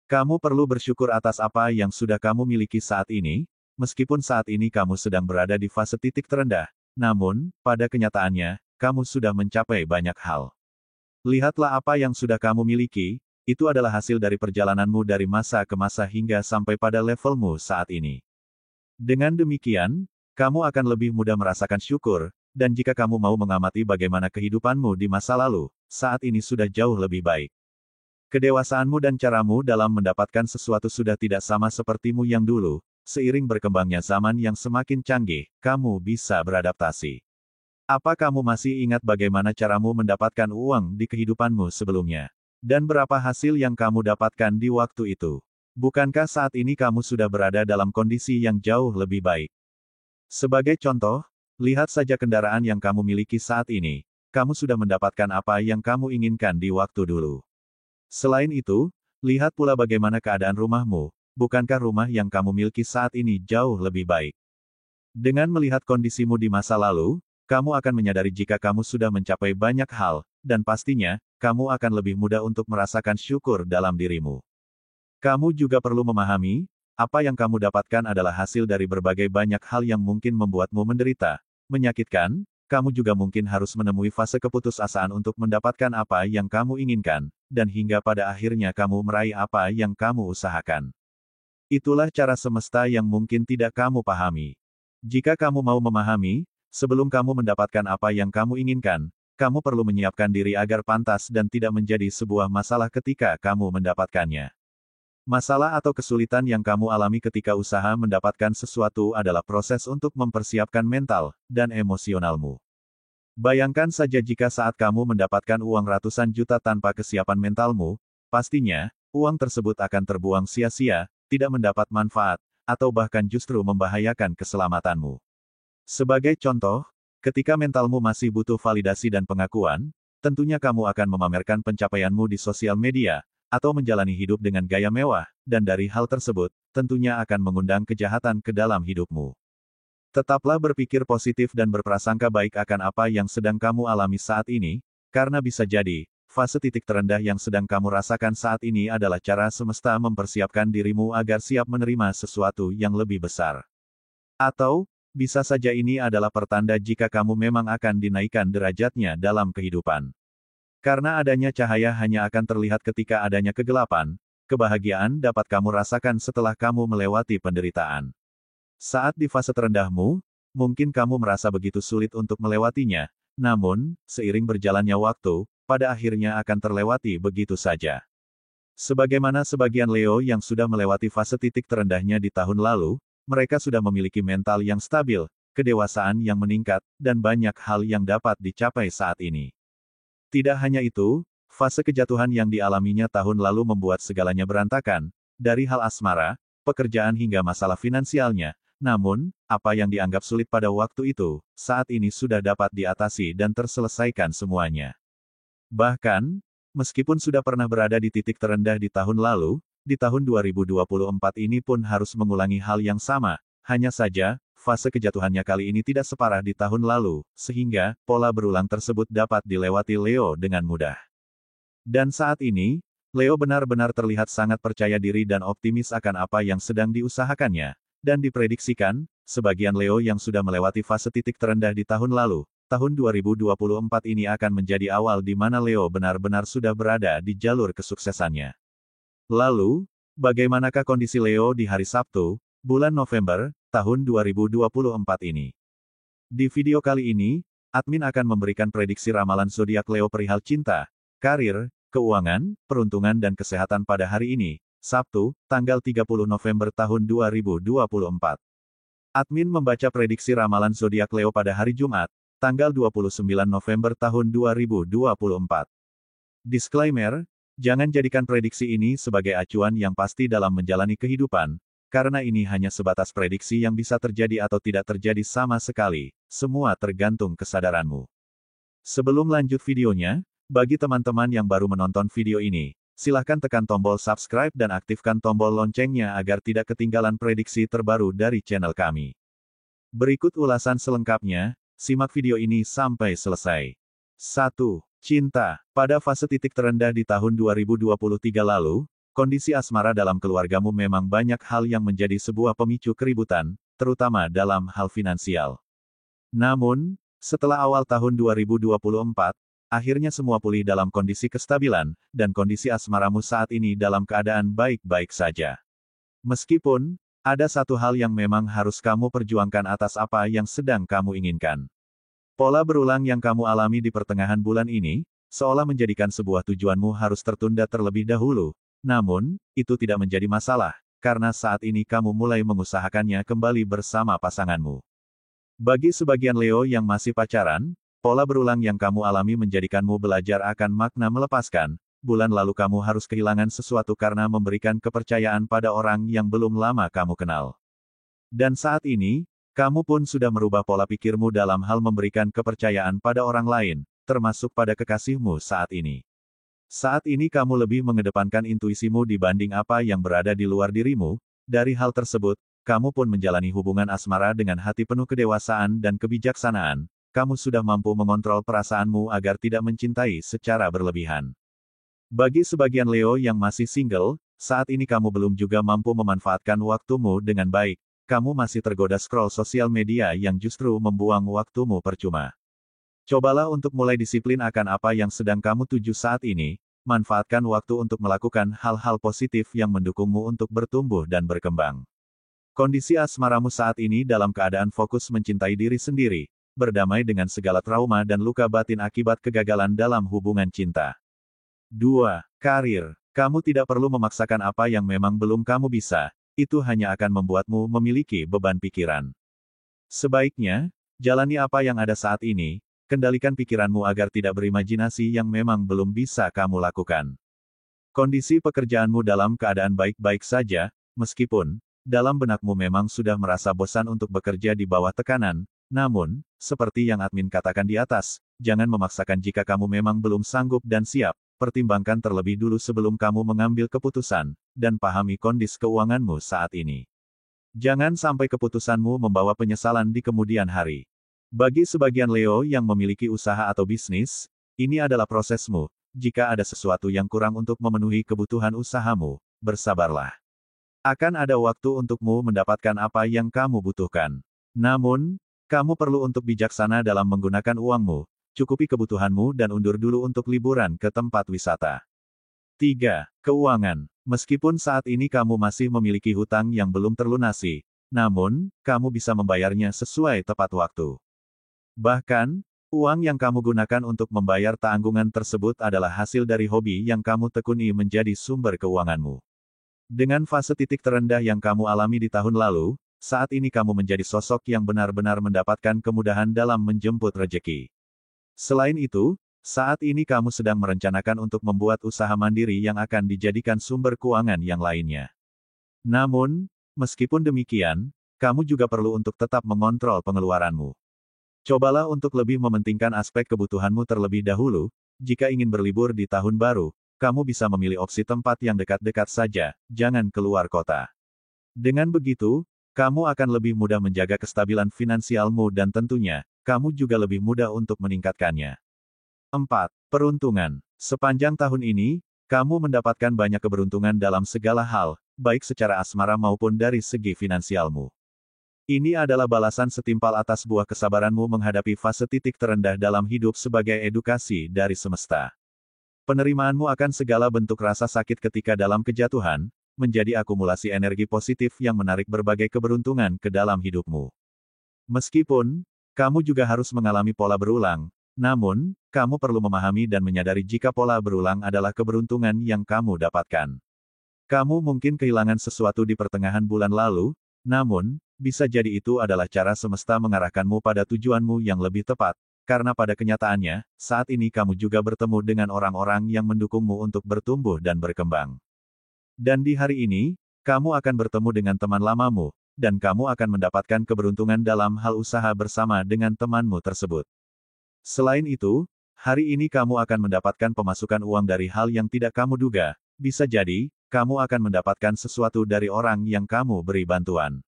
Kamu perlu bersyukur atas apa yang sudah kamu miliki saat ini, meskipun saat ini kamu sedang berada di fase titik terendah. Namun, pada kenyataannya, kamu sudah mencapai banyak hal. Lihatlah apa yang sudah kamu miliki, itu adalah hasil dari perjalananmu dari masa ke masa hingga sampai pada levelmu saat ini. Dengan demikian, kamu akan lebih mudah merasakan syukur, dan jika kamu mau mengamati bagaimana kehidupanmu di masa lalu, saat ini sudah jauh lebih baik. Kedewasaanmu dan caramu dalam mendapatkan sesuatu sudah tidak sama sepertimu yang dulu. Seiring berkembangnya zaman yang semakin canggih, kamu bisa beradaptasi. Apa kamu masih ingat bagaimana caramu mendapatkan uang di kehidupanmu sebelumnya? Dan berapa hasil yang kamu dapatkan di waktu itu? Bukankah saat ini kamu sudah berada dalam kondisi yang jauh lebih baik? Sebagai contoh, lihat saja kendaraan yang kamu miliki saat ini. Kamu sudah mendapatkan apa yang kamu inginkan di waktu dulu. Selain itu, lihat pula bagaimana keadaan rumahmu. Bukankah rumah yang kamu miliki saat ini jauh lebih baik? Dengan melihat kondisimu di masa lalu, kamu akan menyadari jika kamu sudah mencapai banyak hal, dan pastinya, kamu akan lebih mudah untuk merasakan syukur dalam dirimu. Kamu juga perlu memahami, apa yang kamu dapatkan adalah hasil dari berbagai banyak hal yang mungkin membuatmu menderita, menyakitkan. Kamu juga mungkin harus menemui fase keputusasaan untuk mendapatkan apa yang kamu inginkan, dan hingga pada akhirnya kamu meraih apa yang kamu usahakan. Itulah cara semesta yang mungkin tidak kamu pahami. Jika kamu mau memahami, sebelum kamu mendapatkan apa yang kamu inginkan, kamu perlu menyiapkan diri agar pantas dan tidak menjadi sebuah masalah ketika kamu mendapatkannya. Masalah atau kesulitan yang kamu alami ketika usaha mendapatkan sesuatu adalah proses untuk mempersiapkan mental dan emosionalmu. Bayangkan saja jika saat kamu mendapatkan uang ratusan juta tanpa kesiapan mentalmu, pastinya, uang tersebut akan terbuang sia-sia, tidak mendapat manfaat, atau bahkan justru membahayakan keselamatanmu. Sebagai contoh, ketika mentalmu masih butuh validasi dan pengakuan, tentunya kamu akan memamerkan pencapaianmu di sosial media, atau menjalani hidup dengan gaya mewah, dan dari hal tersebut, tentunya akan mengundang kejahatan ke dalam hidupmu. Tetaplah berpikir positif dan berprasangka baik akan apa yang sedang kamu alami saat ini, karena bisa jadi, fase titik terendah yang sedang kamu rasakan saat ini adalah cara semesta mempersiapkan dirimu agar siap menerima sesuatu yang lebih besar. Atau, bisa saja ini adalah pertanda jika kamu memang akan dinaikkan derajatnya dalam kehidupan. Karena adanya cahaya hanya akan terlihat ketika adanya kegelapan, kebahagiaan dapat kamu rasakan setelah kamu melewati penderitaan. Saat di fase terendahmu, mungkin kamu merasa begitu sulit untuk melewatinya, namun, seiring berjalannya waktu, pada akhirnya akan terlewati begitu saja. Sebagaimana sebagian Leo yang sudah melewati fase titik terendahnya di tahun lalu, mereka sudah memiliki mental yang stabil, kedewasaan yang meningkat, dan banyak hal yang dapat dicapai saat ini. Tidak hanya itu, fase kejatuhan yang dialaminya tahun lalu membuat segalanya berantakan, dari hal asmara, pekerjaan hingga masalah finansialnya. Namun, apa yang dianggap sulit pada waktu itu, saat ini sudah dapat diatasi dan terselesaikan semuanya. Bahkan, meskipun sudah pernah berada di titik terendah di tahun lalu, di tahun 2024 ini pun harus mengulangi hal yang sama, hanya saja, fase kejatuhannya kali ini tidak separah di tahun lalu, sehingga, pola berulang tersebut dapat dilewati Leo dengan mudah. Dan saat ini, Leo benar-benar terlihat sangat percaya diri dan optimis akan apa yang sedang diusahakannya, dan diprediksikan, sebagian Leo yang sudah melewati fase titik terendah di tahun lalu, tahun 2024 ini akan menjadi awal di mana Leo benar-benar sudah berada di jalur kesuksesannya. Lalu, bagaimanakah kondisi Leo di hari Sabtu, bulan November, tahun 2024 ini? Di video kali ini, admin akan memberikan prediksi ramalan zodiak Leo perihal cinta, karir, keuangan, peruntungan dan kesehatan pada hari ini, Sabtu, tanggal 30 November tahun 2024. Admin membaca prediksi ramalan zodiak Leo pada hari Jumat, tanggal 29 November tahun 2024. Disclaimer, jangan jadikan prediksi ini sebagai acuan yang pasti dalam menjalani kehidupan, karena ini hanya sebatas prediksi yang bisa terjadi atau tidak terjadi sama sekali, semua tergantung kesadaranmu. Sebelum lanjut videonya, bagi teman-teman yang baru menonton video ini, silahkan tekan tombol subscribe dan aktifkan tombol loncengnya agar tidak ketinggalan prediksi terbaru dari channel kami. Berikut ulasan selengkapnya, simak video ini sampai selesai. 1. Cinta. Pada fase titik terendah di tahun 2023 lalu, kondisi asmara dalam keluargamu memang banyak hal yang menjadi sebuah pemicu keributan, terutama dalam hal finansial. Namun, setelah awal tahun 2024, akhirnya semua pulih dalam kondisi kestabilan, dan kondisi asmaramu saat ini dalam keadaan baik-baik saja. Meskipun, ada satu hal yang memang harus kamu perjuangkan atas apa yang sedang kamu inginkan. Pola berulang yang kamu alami di pertengahan bulan ini, seolah menjadikan sebuah tujuanmu harus tertunda terlebih dahulu. Namun, itu tidak menjadi masalah, karena saat ini kamu mulai mengusahakannya kembali bersama pasanganmu. Bagi sebagian Leo yang masih pacaran, pola berulang yang kamu alami menjadikanmu belajar akan makna melepaskan. Bulan lalu kamu harus kehilangan sesuatu karena memberikan kepercayaan pada orang yang belum lama kamu kenal. Dan saat ini, kamu pun sudah merubah pola pikirmu dalam hal memberikan kepercayaan pada orang lain, termasuk pada kekasihmu saat ini. Saat ini kamu lebih mengedepankan intuisimu dibanding apa yang berada di luar dirimu. Dari hal tersebut, kamu pun menjalani hubungan asmara dengan hati penuh kedewasaan dan kebijaksanaan. Kamu sudah mampu mengontrol perasaanmu agar tidak mencintai secara berlebihan. Bagi sebagian Leo yang masih single, saat ini kamu belum juga mampu memanfaatkan waktumu dengan baik. Kamu masih tergoda scroll sosial media yang justru membuang waktumu percuma. Cobalah untuk mulai disiplin akan apa yang sedang kamu tuju saat ini. Manfaatkan waktu untuk melakukan hal-hal positif yang mendukungmu untuk bertumbuh dan berkembang. Kondisi asmaramu saat ini dalam keadaan fokus mencintai diri sendiri, berdamai dengan segala trauma dan luka batin akibat kegagalan dalam hubungan cinta. 2. Karir. Kamu tidak perlu memaksakan apa yang memang belum kamu bisa, itu hanya akan membuatmu memiliki beban pikiran. Sebaiknya, jalani apa yang ada saat ini, kendalikan pikiranmu agar tidak berimajinasi yang memang belum bisa kamu lakukan. Kondisi pekerjaanmu dalam keadaan baik-baik saja, meskipun, dalam benakmu memang sudah merasa bosan untuk bekerja di bawah tekanan, namun, seperti yang admin katakan di atas, jangan memaksakan jika kamu memang belum sanggup dan siap. Pertimbangkan terlebih dulu sebelum kamu mengambil keputusan, dan pahami kondisi keuanganmu saat ini. Jangan sampai keputusanmu membawa penyesalan di kemudian hari. Bagi sebagian Leo yang memiliki usaha atau bisnis, ini adalah prosesmu. Jika ada sesuatu yang kurang untuk memenuhi kebutuhan usahamu, bersabarlah. Akan ada waktu untukmu mendapatkan apa yang kamu butuhkan. Namun, kamu perlu untuk bijaksana dalam menggunakan uangmu. Cukupi kebutuhanmu dan undur dulu untuk liburan ke tempat wisata. 3. Keuangan. Meskipun saat ini kamu masih memiliki hutang yang belum terlunasi, namun, kamu bisa membayarnya sesuai tepat waktu. Bahkan, uang yang kamu gunakan untuk membayar tanggungan tersebut adalah hasil dari hobi yang kamu tekuni menjadi sumber keuanganmu. Dengan fase titik terendah yang kamu alami di tahun lalu, saat ini kamu menjadi sosok yang benar-benar mendapatkan kemudahan dalam menjemput rejeki. Selain itu, saat ini kamu sedang merencanakan untuk membuat usaha mandiri yang akan dijadikan sumber keuangan yang lainnya. Namun, meskipun demikian, kamu juga perlu untuk tetap mengontrol pengeluaranmu. Cobalah untuk lebih mementingkan aspek kebutuhanmu terlebih dahulu. Jika ingin berlibur di tahun baru, kamu bisa memilih opsi tempat yang dekat-dekat saja, jangan keluar kota. Dengan begitu, kamu akan lebih mudah menjaga kestabilan finansialmu dan tentunya, kamu juga lebih mudah untuk meningkatkannya. 4. Peruntungan. Sepanjang tahun ini, kamu mendapatkan banyak keberuntungan dalam segala hal, baik secara asmara maupun dari segi finansialmu. Ini adalah balasan setimpal atas buah kesabaranmu menghadapi fase titik terendah dalam hidup sebagai edukasi dari semesta. Penerimaanmu akan segala bentuk rasa sakit ketika dalam kejatuhan, menjadi akumulasi energi positif yang menarik berbagai keberuntungan ke dalam hidupmu. Meskipun, kamu juga harus mengalami pola berulang, namun, kamu perlu memahami dan menyadari jika pola berulang adalah keberuntungan yang kamu dapatkan. Kamu mungkin kehilangan sesuatu di pertengahan bulan lalu, namun, bisa jadi itu adalah cara semesta mengarahkanmu pada tujuanmu yang lebih tepat, karena pada kenyataannya, saat ini kamu juga bertemu dengan orang-orang yang mendukungmu untuk bertumbuh dan berkembang. Dan di hari ini, kamu akan bertemu dengan teman lamamu, dan kamu akan mendapatkan keberuntungan dalam hal usaha bersama dengan temanmu tersebut. Selain itu, hari ini kamu akan mendapatkan pemasukan uang dari hal yang tidak kamu duga. Bisa jadi, kamu akan mendapatkan sesuatu dari orang yang kamu beri bantuan.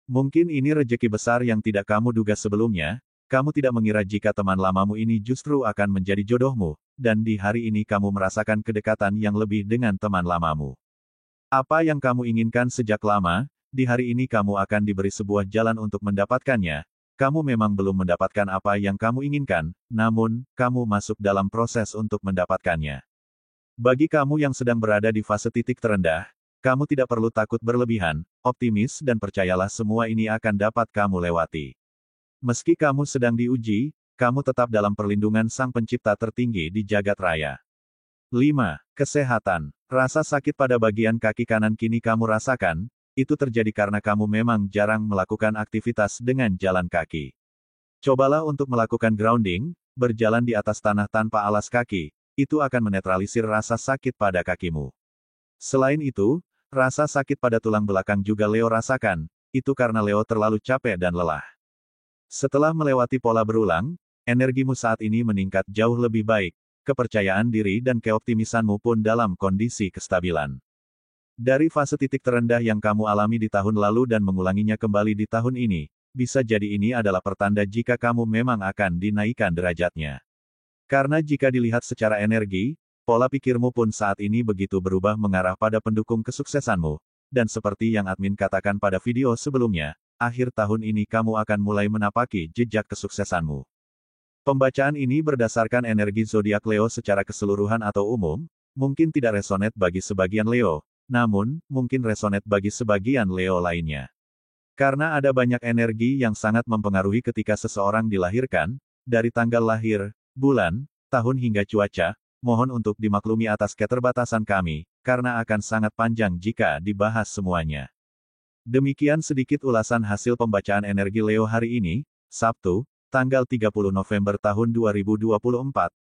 Mungkin ini rejeki besar yang tidak kamu duga sebelumnya. Kamu tidak mengira jika teman lamamu ini justru akan menjadi jodohmu, dan di hari ini kamu merasakan kedekatan yang lebih dengan teman lamamu. Apa yang kamu inginkan sejak lama, di hari ini kamu akan diberi sebuah jalan untuk mendapatkannya. Kamu memang belum mendapatkan apa yang kamu inginkan, namun, kamu masuk dalam proses untuk mendapatkannya. Bagi kamu yang sedang berada di fase titik terendah, kamu tidak perlu takut berlebihan, optimis dan percayalah semua ini akan dapat kamu lewati. Meski kamu sedang diuji, kamu tetap dalam perlindungan Sang Pencipta tertinggi di jagat raya. 5. Kesehatan. Rasa sakit pada bagian kaki kanan kini kamu rasakan, itu terjadi karena kamu memang jarang melakukan aktivitas dengan jalan kaki. Cobalah untuk melakukan grounding, berjalan di atas tanah tanpa alas kaki, itu akan menetralisir rasa sakit pada kakimu. Selain itu, rasa sakit pada tulang belakang juga Leo rasakan, itu karena Leo terlalu capek dan lelah. Setelah melewati pola berulang, energimu saat ini meningkat jauh lebih baik. Kepercayaan diri dan keoptimisanmu pun dalam kondisi kestabilan. Dari fase titik terendah yang kamu alami di tahun lalu dan mengulanginya kembali di tahun ini, bisa jadi ini adalah pertanda jika kamu memang akan dinaikkan derajatnya. Karena jika dilihat secara energi, pola pikirmu pun saat ini begitu berubah mengarah pada pendukung kesuksesanmu, dan seperti yang admin katakan pada video sebelumnya, akhir tahun ini kamu akan mulai menapaki jejak kesuksesanmu. Pembacaan ini berdasarkan energi zodiak Leo secara keseluruhan atau umum, mungkin tidak resonate bagi sebagian Leo, namun, mungkin resonate bagi sebagian Leo lainnya. Karena ada banyak energi yang sangat mempengaruhi ketika seseorang dilahirkan, dari tanggal lahir, bulan, tahun hingga cuaca, mohon untuk dimaklumi atas keterbatasan kami, karena akan sangat panjang jika dibahas semuanya. Demikian sedikit ulasan hasil pembacaan energi Leo hari ini, Sabtu, tanggal 30 November tahun 2024,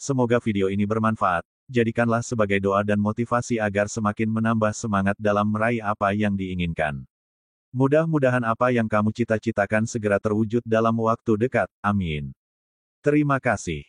semoga video ini bermanfaat, jadikanlah sebagai doa dan motivasi agar semakin menambah semangat dalam meraih apa yang diinginkan. Mudah-mudahan apa yang kamu cita-citakan segera terwujud dalam waktu dekat, amin. Terima kasih.